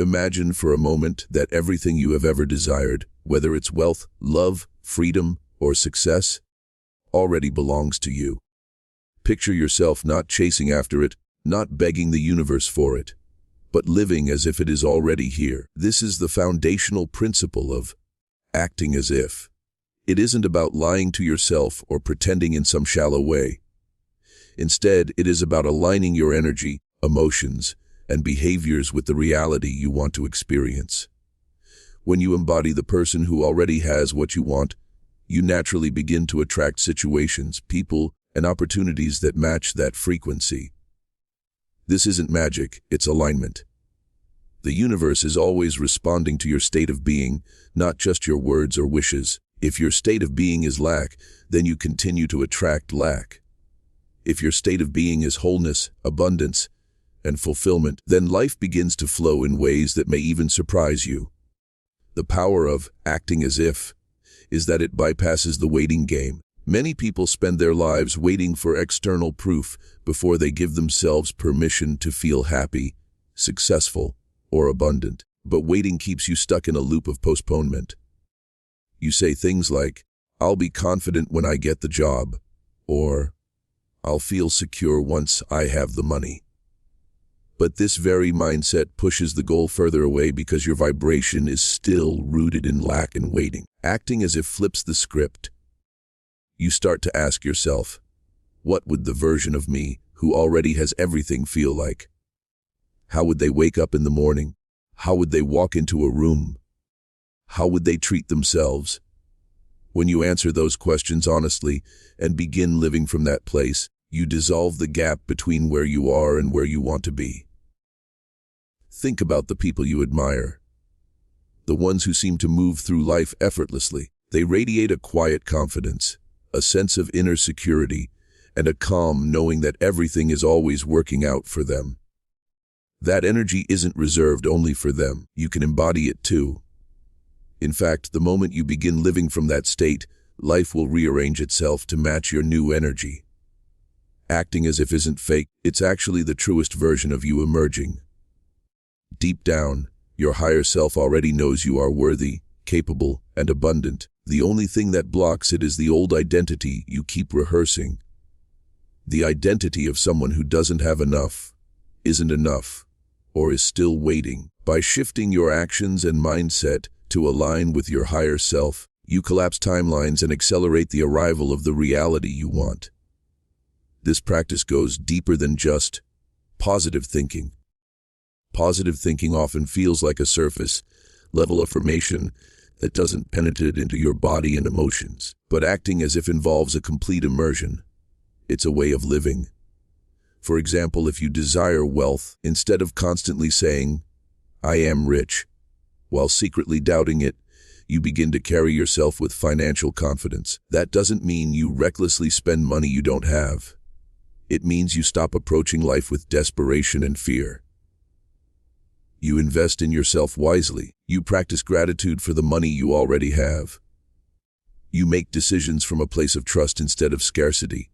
Imagine for a moment that everything you have ever desired, whether it's wealth, love, freedom, or success, already belongs to you. Picture yourself not chasing after it, not begging the universe for it, but living as if it is already here. This is the foundational principle of acting as if. It isn't about lying to yourself or pretending in some shallow way. Instead, it is about aligning your energy, emotions, and behaviors with the reality you want to experience. When you embody the person who already has what you want, you naturally begin to attract situations, people, and opportunities that match that frequency. This isn't magic, it's alignment. The universe is always responding to your state of being, not just your words or wishes. If your state of being is lack, then you continue to attract lack. If your state of being is wholeness, abundance, and fulfillment, then life begins to flow in ways that may even surprise you. The power of acting as if is that it bypasses the waiting game. Many people spend their lives waiting for external proof before they give themselves permission to feel happy, successful, or abundant. But waiting keeps you stuck in a loop of postponement. You say things like, "I'll be confident when I get the job," or "I'll feel secure once I have the money." But this very mindset pushes the goal further away because your vibration is still rooted in lack and waiting. Acting as if flips the script. You start to ask yourself, what would the version of me who already has everything feel like? How would they wake up in the morning? How would they walk into a room? How would they treat themselves? When you answer those questions honestly and begin living from that place, you dissolve the gap between where you are and where you want to be. Think about the people you admire. The ones who seem to move through life effortlessly. They radiate a quiet confidence, a sense of inner security, and a calm knowing that everything is always working out for them. That energy isn't reserved only for them. You can embody it too. In fact, the moment you begin living from that state, life will rearrange itself to match your new energy. Acting as if isn't fake, it's actually the truest version of you emerging. Deep down, your higher self already knows you are worthy, capable, and abundant. The only thing that blocks it is the old identity you keep rehearsing. The identity of someone who doesn't have enough, isn't enough, or is still waiting. By shifting your actions and mindset to align with your higher self, you collapse timelines and accelerate the arrival of the reality you want. This practice goes deeper than just positive thinking. Positive thinking often feels like a surface-level affirmation that doesn't penetrate into your body and emotions. But acting as if involves a complete immersion. It's a way of living. For example, if you desire wealth, instead of constantly saying, "I am rich," while secretly doubting it, you begin to carry yourself with financial confidence. That doesn't mean you recklessly spend money you don't have. It means you stop approaching life with desperation and fear. You invest in yourself wisely. You practice gratitude for the money you already have. You make decisions from a place of trust instead of scarcity.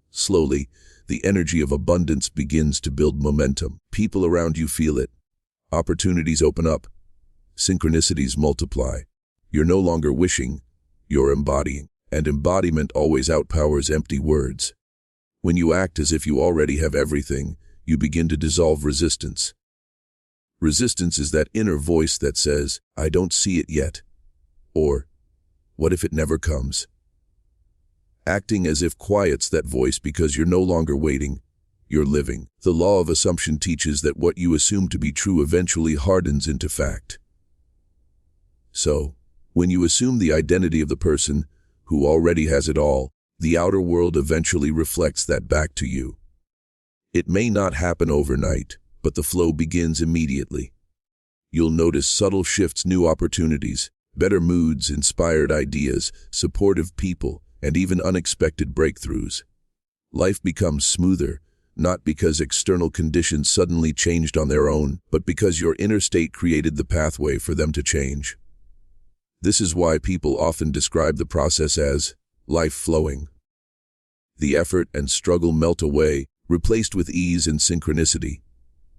Slowly, the energy of abundance begins to build momentum. People around you feel it. Opportunities open up. Synchronicities multiply. You're no longer wishing, you're embodying. And embodiment always outpowers empty words. When you act as if you already have everything, you begin to dissolve resistance. Resistance is that inner voice that says, "I don't see it yet," or "What if it never comes?" Acting as if quiets that voice because you're no longer waiting, you're living. The law of assumption teaches that what you assume to be true eventually hardens into fact. So, when you assume the identity of the person who already has it all, the outer world eventually reflects that back to you. It may not happen overnight, but the flow begins immediately. You'll notice subtle shifts, new opportunities, better moods, inspired ideas, supportive people, and even unexpected breakthroughs. Life becomes smoother, not because external conditions suddenly changed on their own, but because your inner state created the pathway for them to change. This is why people often describe the process as life flowing. The effort and struggle melt away, replaced with ease and synchronicity.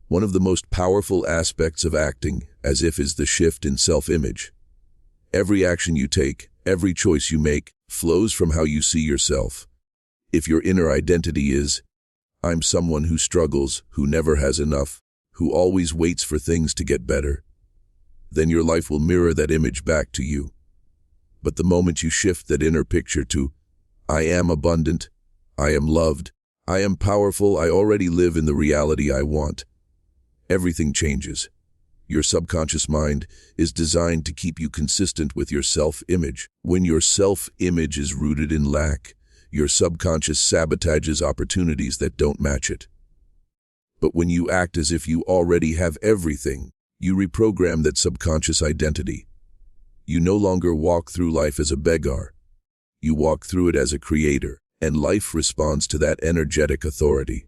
One of the most powerful aspects of acting as if is the shift in self-image. Every action you take, every choice you make, flows from how you see yourself. If your inner identity is, "I'm someone who struggles, who never has enough, who always waits for things to get better," then your life will mirror that image back to you. But the moment you shift that inner picture to, "I am abundant, I am loved, I am powerful, I already live in the reality I want," everything changes. Your subconscious mind is designed to keep you consistent with your self-image. When your self-image is rooted in lack, your subconscious sabotages opportunities that don't match it. But when you act as if you already have everything, you reprogram that subconscious identity. You no longer walk through life as a beggar. You walk through it as a creator, and life responds to that energetic authority.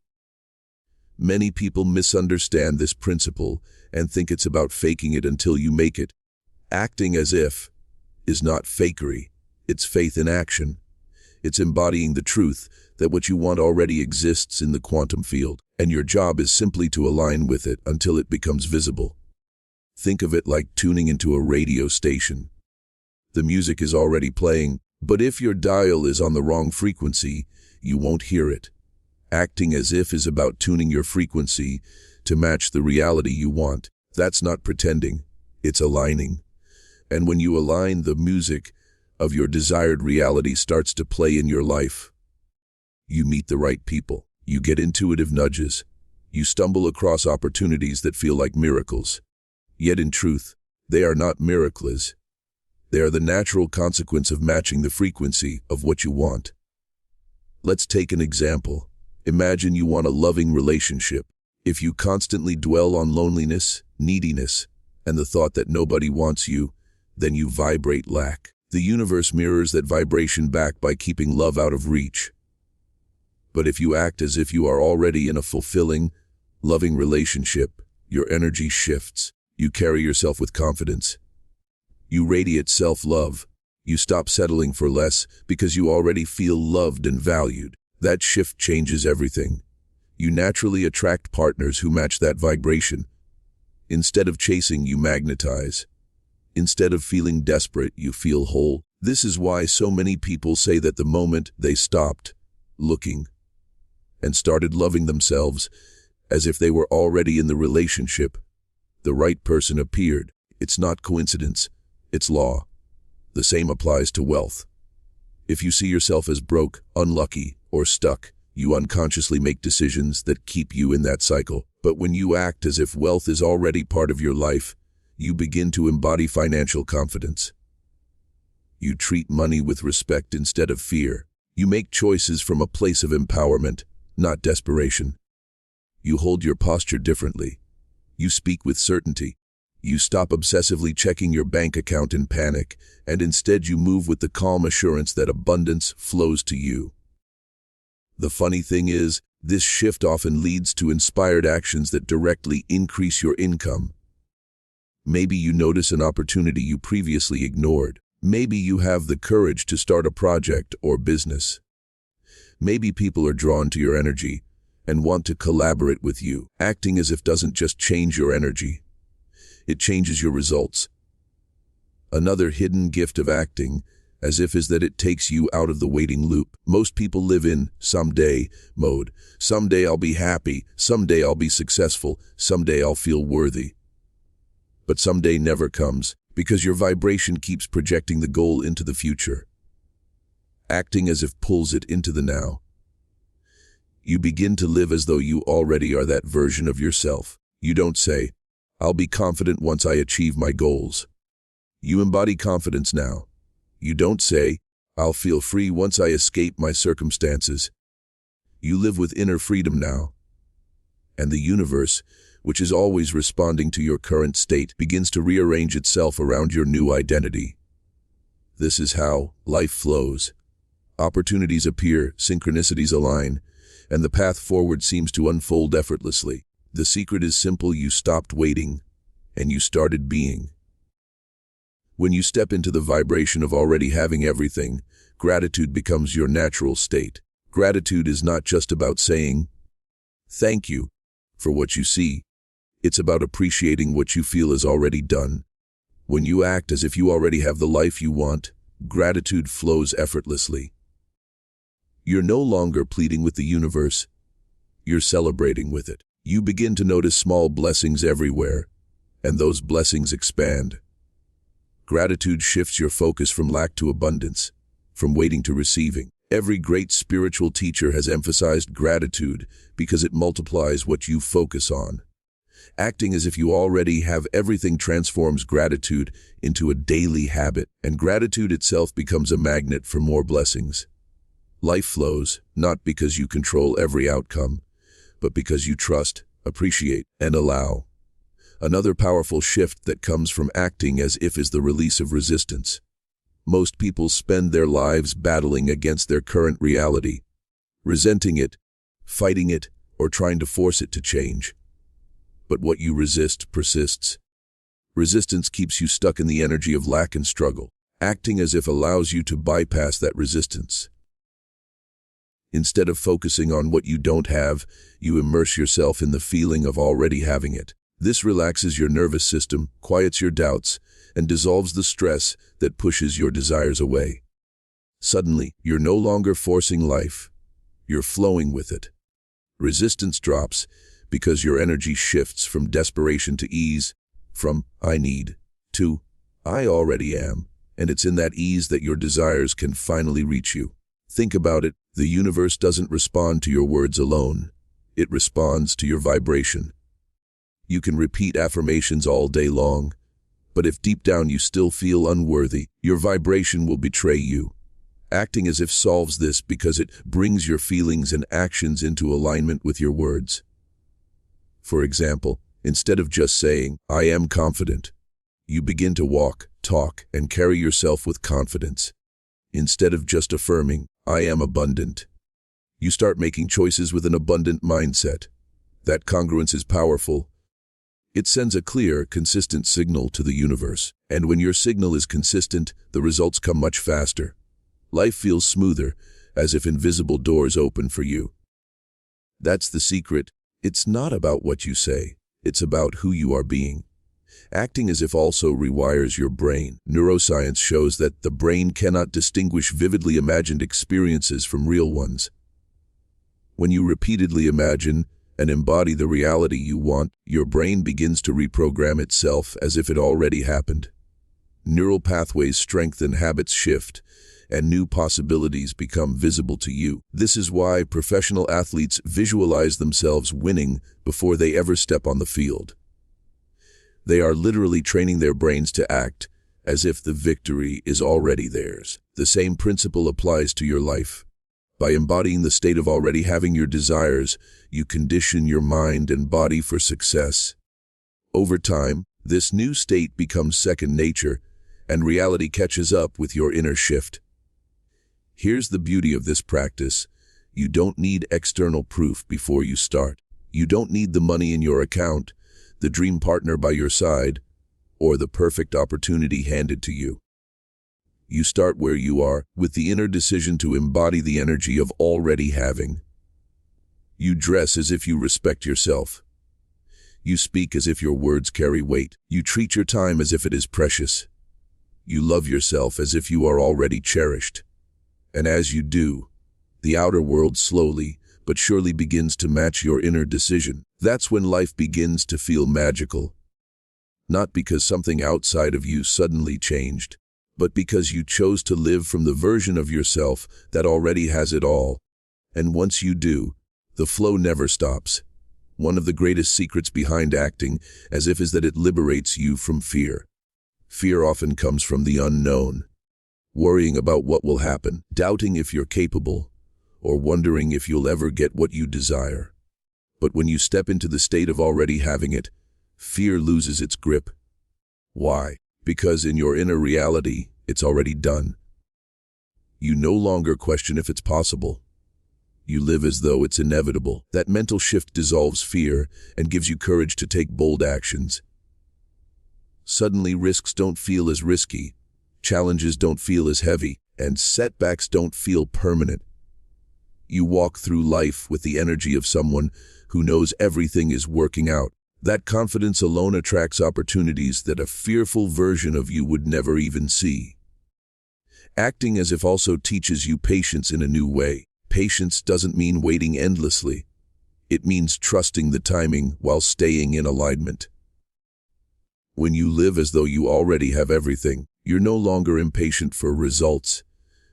Many people misunderstand this principle and think it's about faking it until you make it. Acting as if is not fakery, it's faith in action. It's embodying the truth that what you want already exists in the quantum field, and your job is simply to align with it until it becomes visible. Think of it like tuning into a radio station. The music is already playing, but if your dial is on the wrong frequency, you won't hear it. Acting as if is about tuning your frequency to match the reality you want. That's not pretending, it's aligning. And when you align, the music of your desired reality starts to play in your life. You meet the right people, you get intuitive nudges, you stumble across opportunities that feel like miracles. Yet in truth, they are not miracles. They are the natural consequence of matching the frequency of what you want. Let's take an example. Imagine you want a loving relationship. If you constantly dwell on loneliness, neediness, and the thought that nobody wants you, then you vibrate lack. The universe mirrors that vibration back by keeping love out of reach. But if you act as if you are already in a fulfilling, loving relationship, your energy shifts. You carry yourself with confidence. You radiate self-love. You stop settling for less because you already feel loved and valued. That shift changes everything. You naturally attract partners who match that vibration. Instead of chasing, you magnetize. Instead of feeling desperate, you feel whole. This is why so many people say that the moment they stopped looking and started loving themselves as if they were already in the relationship, the right person appeared. It's not coincidence, it's law. The same applies to wealth. If you see yourself as broke, unlucky, or stuck, you unconsciously make decisions that keep you in that cycle. But when you act as if wealth is already part of your life, you begin to embody financial confidence. You treat money with respect instead of fear. You make choices from a place of empowerment, not desperation. You hold your posture differently. You speak with certainty. You stop obsessively checking your bank account in panic, and instead you move with the calm assurance that abundance flows to you. The funny thing is, this shift often leads to inspired actions that directly increase your income. Maybe you notice an opportunity you previously ignored. Maybe you have the courage to start a project or business. Maybe people are drawn to your energy and want to collaborate with you. Acting as if doesn't just change your energy, it changes your results. Another hidden gift of acting as if is that it takes you out of the waiting loop. Most people live in someday mode. Someday I'll be happy, someday I'll be successful, someday I'll feel worthy. But someday never comes because your vibration keeps projecting the goal into the future. Acting as if pulls it into the now. You begin to live as though you already are that version of yourself. You don't say, "I'll be confident once I achieve my goals." You embody confidence now. You don't say, "I'll feel free once I escape my circumstances." You live with inner freedom now. And the universe, which is always responding to your current state, begins to rearrange itself around your new identity. This is how life flows. Opportunities appear, synchronicities align, and the path forward seems to unfold effortlessly. The secret is simple: you stopped waiting, and you started being. When you step into the vibration of already having everything, gratitude becomes your natural state. Gratitude is not just about saying, "Thank you," for what you see. It's about appreciating what you feel is already done. When you act as if you already have the life you want, gratitude flows effortlessly. You're no longer pleading with the universe. You're celebrating with it. You begin to notice small blessings everywhere, and those blessings expand. Gratitude shifts your focus from lack to abundance, from waiting to receiving. Every great spiritual teacher has emphasized gratitude because it multiplies what you focus on. Acting as if you already have everything transforms gratitude into a daily habit, and gratitude itself becomes a magnet for more blessings. Life flows, not because you control every outcome, but because you trust, appreciate, and allow. Another powerful shift that comes from acting as if is the release of resistance. Most people spend their lives battling against their current reality, resenting it, fighting it, or trying to force it to change. But what you resist persists. Resistance keeps you stuck in the energy of lack and struggle. Acting as if allows you to bypass that resistance. Instead of focusing on what you don't have, you immerse yourself in the feeling of already having it. This relaxes your nervous system, quiets your doubts, and dissolves the stress that pushes your desires away. Suddenly, you're no longer forcing life. You're flowing with it. Resistance drops because your energy shifts from desperation to ease, from "I need" to "I already am," and it's in that ease that your desires can finally reach you. Think about it. The universe doesn't respond to your words alone. It responds to your vibration. You can repeat affirmations all day long, but if deep down you still feel unworthy, your vibration will betray you. Acting as if solves this because it brings your feelings and actions into alignment with your words. For example, instead of just saying, "I am confident," you begin to walk, talk, and carry yourself with confidence. Instead of just affirming, "I am abundant," you start making choices with an abundant mindset. That congruence is powerful. It sends a clear, consistent signal to the universe. And when your signal is consistent, the results come much faster. Life feels smoother, as if invisible doors open for you. That's the secret. It's not about what you say. It's about who you are being. Acting as if also rewires your brain. Neuroscience shows that the brain cannot distinguish vividly imagined experiences from real ones. When you repeatedly imagine and embody the reality you want, your brain begins to reprogram itself as if it already happened. Neural pathways strengthen, habits shift, and new possibilities become visible to you. This is why professional athletes visualize themselves winning before they ever step on the field. They are literally training their brains to act as if the victory is already theirs. The same principle applies to your life. By embodying the state of already having your desires, you condition your mind and body for success. Over time, this new state becomes second nature, and reality catches up with your inner shift. Here's the beauty of this practice. You don't need external proof before you start. You don't need the money in your account, the dream partner by your side, or the perfect opportunity handed to you. You start where you are, with the inner decision to embody the energy of already having. You dress as if you respect yourself. You speak as if your words carry weight. You treat your time as if it is precious. You love yourself as if you are already cherished. And as you do, the outer world slowly but surely begins to match your inner decision. That's when life begins to feel magical. Not because something outside of you suddenly changed, but because you chose to live from the version of yourself that already has it all. And once you do, the flow never stops. One of the greatest secrets behind acting as if is that it liberates you from fear. Fear often comes from the unknown. Worrying about what will happen, doubting if you're capable, or wondering if you'll ever get what you desire. But when you step into the state of already having it, fear loses its grip. Why? Because in your inner reality, it's already done. You no longer question if it's possible. You live as though it's inevitable. That mental shift dissolves fear and gives you courage to take bold actions. Suddenly, risks don't feel as risky, challenges don't feel as heavy, and setbacks don't feel permanent. You walk through life with the energy of someone who knows everything is working out. That confidence alone attracts opportunities that a fearful version of you would never even see. Acting as if also teaches you patience in a new way. Patience doesn't mean waiting endlessly. It means trusting the timing while staying in alignment. When you live as though you already have everything, you're no longer impatient for results,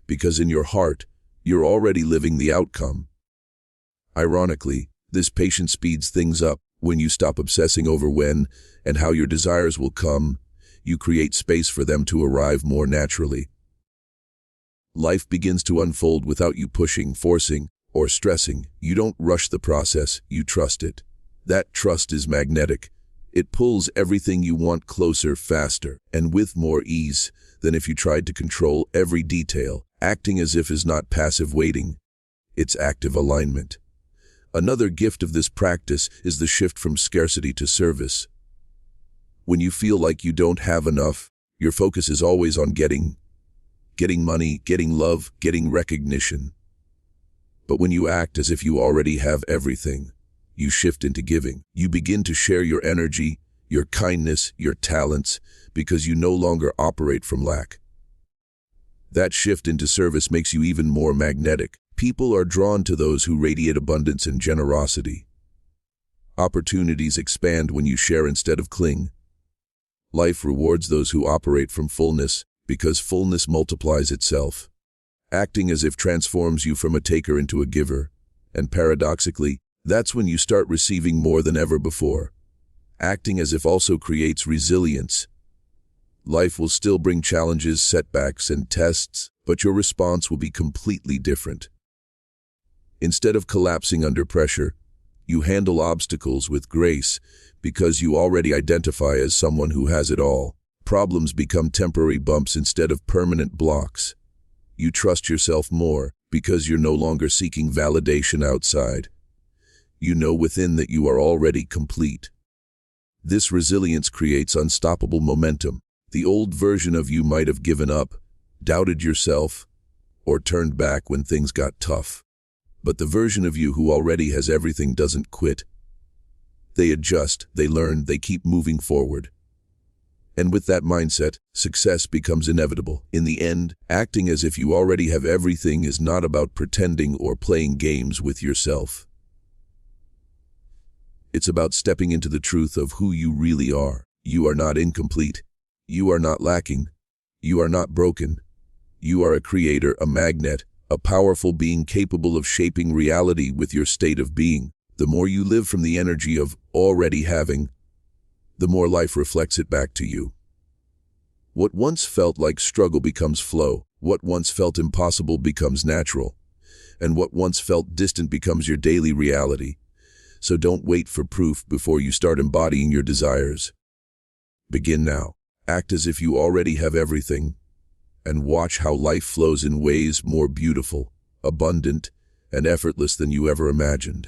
because in your heart, you're already living the outcome. Ironically, this patience speeds things up. When you stop obsessing over when and how your desires will come, you create space for them to arrive more naturally. Life begins to unfold without you pushing, forcing, or stressing. You don't rush the process, you trust it. That trust is magnetic. It pulls everything you want closer, faster, and with more ease than if you tried to control every detail. Acting as if is not passive waiting. It's active alignment. Another gift of this practice is the shift from scarcity to service. When you feel like you don't have enough, your focus is always on getting money, getting love, getting recognition. But when you act as if you already have everything, you shift into giving. You begin to share your energy, your kindness, your talents, because you no longer operate from lack. That shift into service makes you even more magnetic. People are drawn to those who radiate abundance and generosity. Opportunities expand when you share instead of cling. Life rewards those who operate from fullness, because fullness multiplies itself. Acting as if transforms you from a taker into a giver, and paradoxically, that's when you start receiving more than ever before. Acting as if also creates resilience. Life will still bring challenges, setbacks, and tests, but your response will be completely different. Instead of collapsing under pressure, you handle obstacles with grace because you already identify as someone who has it all. Problems become temporary bumps instead of permanent blocks. You trust yourself more because you're no longer seeking validation outside. You know within that you are already complete. This resilience creates unstoppable momentum. The old version of you might have given up, doubted yourself, or turned back when things got tough. But the version of you who already has everything doesn't quit. They adjust, they learn, they keep moving forward. And with that mindset, success becomes inevitable. In the end, acting as if you already have everything is not about pretending or playing games with yourself. It's about stepping into the truth of who you really are. You are not incomplete. You are not lacking. You are not broken. You are a creator, a magnet, a powerful being capable of shaping reality with your state of being. The more you live from the energy of already having, the more life reflects it back to you. What once felt like struggle becomes flow. What once felt impossible becomes natural. And what once felt distant becomes your daily reality. So don't wait for proof before you start embodying your desires. Begin now. Act as if you already have everything, and watch how life flows in ways more beautiful, abundant, and effortless than you ever imagined.